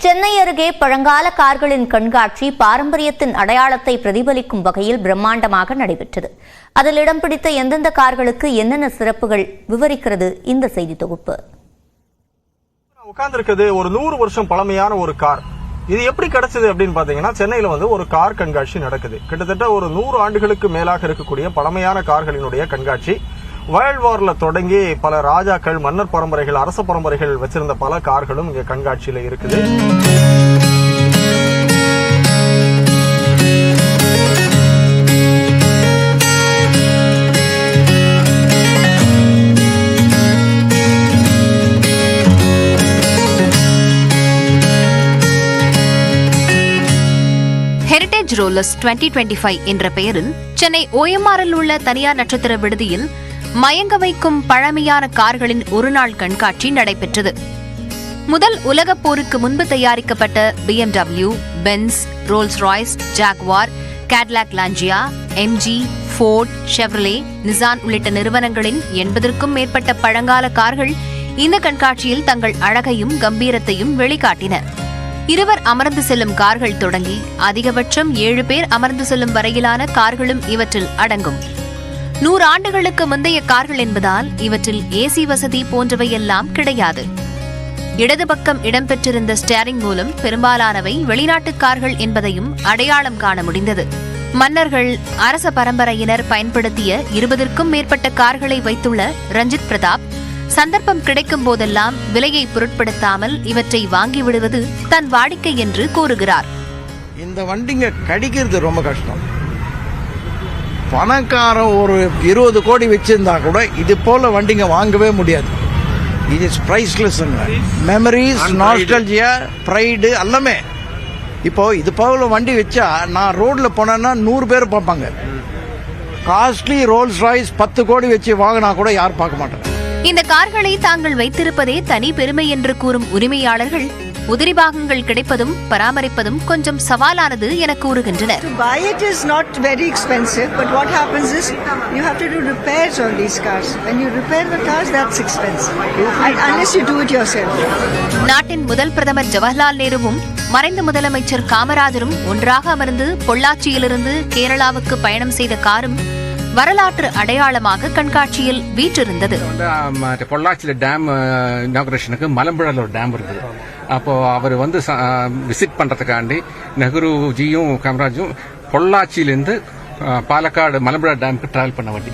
சென்னை அருகே பழங்கால கார்களின் கண்காட்சி பாரம்பரியத்தின் அடையாளத்தை பிரதிபலிக்கும் வகையில் பிரம்மாண்டமாக நடைபெற்றது. அதில் இடம் பிடித்த எந்தெந்த கார்களுக்கு என்னென்ன சிறப்புகள் விவரிக்கிறது இந்த செய்தி தொகுப்பு. உட்கார்ந்திருக்கிறது ஒரு 100 வருஷம் பழமையான ஒரு கார். இது எப்படி கிடைச்சது அப்படின்னு பாத்தீங்கன்னா, சென்னையில ஒரு கார் கண்காட்சி நடக்குது. கிட்டத்தட்ட ஒரு 100 ஆண்டுகளுக்கு மேலாக இருக்கக்கூடிய பழமையான கார்களினுடைய கண்காட்சி. வேர்ல்ட் வார்ல தொடங்கி பல ராஜாக்கள், மன்னர் பரம்பரைகள், அரச பரம்பரைகள் வச்சிருந்த பல கார்களும் இங்க கண்காட்சியில இருக்குது. ஹெரிடேஜ் ரோலர்ஸ் 2025 என்ற பெயரில் சென்னை OMRல் உள்ள தனியார் நட்சத்திர விடுதியில் மயங்க வைக்கும் பழமையான கார்களின் ஒருநாள் கண்காட்சி நடைபெற்றது. முதல் உலகப் போருக்கு முன்பு தயாரிக்கப்பட்ட BMW, Benz, Rolls Royce, Jaguar, Cadillac Lancia, MG, Ford, Chevrolet, Nissan உள்ளிட்ட நிறுவனங்களின் 80க்கும் மேற்பட்ட பழங்கால கார்கள் இந்த கண்காட்சியில் தங்கள் அழகையும் கம்பீரத்தையும் வெளிக்காட்டின. இருவர் அமர்ந்து செல்லும் கார்கள் தொடங்கி அதிகபட்சம் 7 பேர் அமர்ந்து செல்லும் வரையிலான கார்களும் இவற்றில் அடங்கும். 100 ஆண்டுகளுக்கு முந்தைய கார்கள் என்பதால் இவற்றில் AC வசதி போன்றவையெல்லாம் கிடையாது. இடது பக்கம் இடம்பெற்றிருந்த ஸ்டேரிங் மூலம் பெரும்பாலானவை வெளிநாட்டு கார்கள் என்பதையும் அடையாளம் காண முடிந்தது. மன்னர்கள், அரச பரம்பரையினர் பயன்படுத்திய 20க்கும் மேற்பட்ட கார்களை வைத்துள்ள ரஞ்சித் பிரதாப் சந்தர்ப்பம் கிடைக்கும் போதெல்லாம் விலையை பொருட்படுத்தாமல் இவற்றை வாங்கிவிடுவது தன் வாடிக்கை என்று கூறுகிறார். இந்த வண்டிங்க கிடைக்கிறது ரொம்ப கஷ்டம். பணக்காரன் ஒரு 20 கோடி வச்சிருந்தா கூட இது போல வண்டிங்க வாங்கவே முடியாது. இது பிரைஸ்லெஸ். மெமரிஸ், நாஸ்டால்ஜியா, ப்ரைடு எல்லாமே. இப்போ இது போல வண்டி வச்சா நான் ரோட்ல போனேன்னா 100 பேர் பார்ப்பாங்க. காஸ்ட்லி ரோல்ஸ் ராய்ஸ் 10 கோடி வச்சு வாங்கினா கூட யாரும் பார்க்க மாட்டாங்க. இந்த கார்களை தாங்கள் வைத்திருப்பதே தனி பெருமை என்று கூறும் உரிமையாளர்கள் உதிரி பாகங்கள் கிடைப்பதும் பராமரிப்பதும் கொஞ்சம் சவாலானது என கூறுகின்றனர். To buy it is not very expensive, but what happens is you have to do repairs on these cars. When you repair the cars, that's expensive, unless you do it yourself. நாட்டின் முதல் பிரதமர் ஜவஹர்லால் நேருவும் மறைந்த முதலமைச்சர் காமராஜரும் ஒன்றாக அமர்ந்து பொள்ளாச்சியிலிருந்து கேரளாவுக்கு பயணம் செய்த காரும் வரலாற்று அடையாளமாக கண்காட்சியில் வீற்றிருந்தது. பொள்ளாச்சியில டேம் இனாகுரேஷனுக்கு மலம்புழால ஒரு டேம் இருக்குது. அப்போ அவர் விசிட் பண்றதுக்காண்டி நெஹ்ருஜியும் காமராஜும் பொள்ளாச்சியிலிருந்து பாலக்காடு மலம்புழா டேமுக்கு டிராவல் பண்ண வண்டி.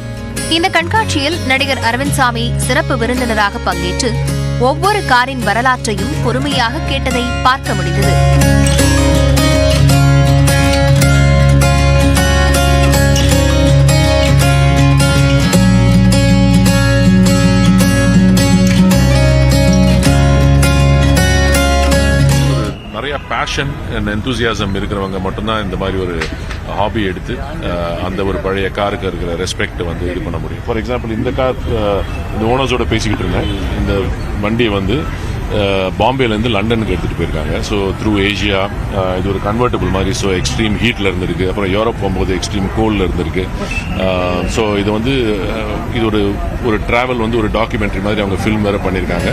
இந்த கண்காட்சியில் நடிகர் அரவிந்த் சாமி சிறப்பு விருந்தினராக பங்கேற்று ஒவ்வொரு காரின் வரலாற்றையும் பொறுமையாக கேட்டதை பார்க்க முடிந்தது. நிறைய பேஷன் அண்ட் எந்தூசியாசம் இருக்கிறவங்க மட்டும்தான் இந்த மாதிரி ஒரு ஹாபி எடுத்து அந்த ஒரு பழைய காருக்கு இருக்கிற ரெஸ்பெக்ட் இது பண்ண முடியும். ஃபார் எக்ஸாம்பிள், இந்த கார் இந்த ஓனர்ஸோட பேசிக்கிட்டு இருந்தேன். இந்த வண்டியை பாம்பேலேருந்து லண்டனுக்கு எடுத்துகிட்டு போயிருக்காங்க. ஸோ த்ரூ ஏஷியா இது ஒரு கன்வெர்டபிள் மாதிரி. ஸோ எக்ஸ்ட்ரீம் ஹீட்டில் இருந்திருக்கு. அப்புறம் யூரோப் போகும்போது எக்ஸ்ட்ரீம் கோல்டில் இருந்திருக்கு. ஸோ இது இது ஒரு டிராவல் ஒரு டாக்குமெண்ட்ரி மாதிரி அவங்க ஃபில்ம் வேற பண்ணியிருக்காங்க.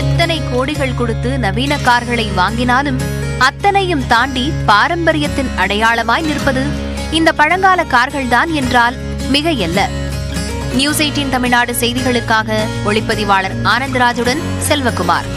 எத்தனை கோடிகள் கொடுத்து நவீன கார்களை வாங்கினாலும் அத்தனையும் தாண்டி பாரம்பரியத்தின் அடையாளமாய் நிற்பது இந்த பழங்கால கார்கள்தான் என்றால் மிகையல்ல. நியூஸ் 18 தமிழ்நாடு செய்திகளுக்காக ஒளிப்பதிவாளர் ஆனந்தராஜுடன் செல்வகுமார்.